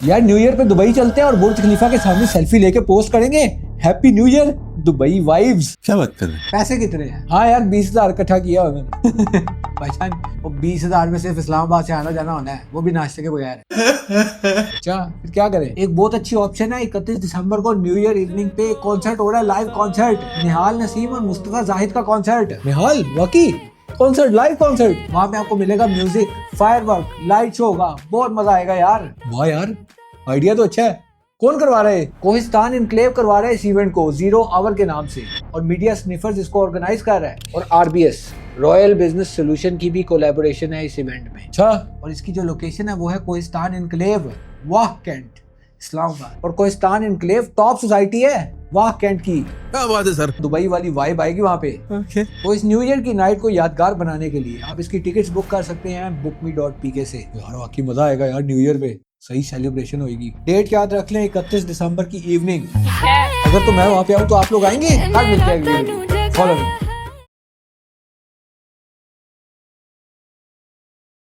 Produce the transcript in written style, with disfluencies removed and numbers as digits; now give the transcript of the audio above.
यार new year पे Dubai चलते हैं और बुर्ज खलीफा के सामने सेल्फी लेके पोस्ट करेंगे, happy new year Dubai vibes. क्या बात कर रहे हैं? पैसे कितने हैं? हाँ यार 20,000 इकट्ठा किया हुआ मैंने। भाईजान वो 20,000 में सिर्फ इस्लामाबाद से आना जाना होना है, वो भी नाश्ते के बगैर। अच्छा फिर क्या करें? एक बहुत अच्छी ऑप्शन है, 31 दिसंबर को न्यू ईयर इवनिंग पे कॉन्सर्ट हो रहा है, लाइव कॉन्सर्ट, निहाल नसीम और मुस्तफा जाहिद का कॉन्सर्ट। निहाल वाकई कॉन्सर्ट, लाइव कॉन्सर्ट, वहाँ पे आपको मिलेगा म्यूजिक, फायरवर्क, लाइट शो होगा, बहुत मजा आएगा यार। वाह यार आइडिया तो अच्छा है। कौन करवा रहे हैं? कोहिस्तान इनक्लेव करवा रहे हैं इस इवेंट को 0 आवर के नाम से, और मीडिया स्निफर्स इसको ऑर्गेनाइज कर रहा है, और RBS रॉयल बिजनेस सोल्यूशन की भी कोलैबोरेशन है इस इवेंट में। अच्छा, और इसकी जो लोकेशन है वो है कोहिस्तान इनक्लेव, वाह कैंट, इस्लामाबाद। और कोहिस्तान इनक्लेव टॉप सोसाइटी है वाह कैंट की। क्या बात है सर, दुबई वाली वाइब आएगी वहाँ पे। तो इस न्यू ईयर की नाइट को यादगार बनाने के लिए आप इसकी टिकट्स बुक कर सकते हैं bookme.pk से। यार वाकई मजा आएगा यार, न्यू ईयर पे सही सेलिब्रेशन होगी। डेट याद रख लें 31 दिसंबर की इवनिंग। अगर तो मैं वहाँ पे आऊँ तो आप लोग आएंगे? कल मिलते हैं, फॉलो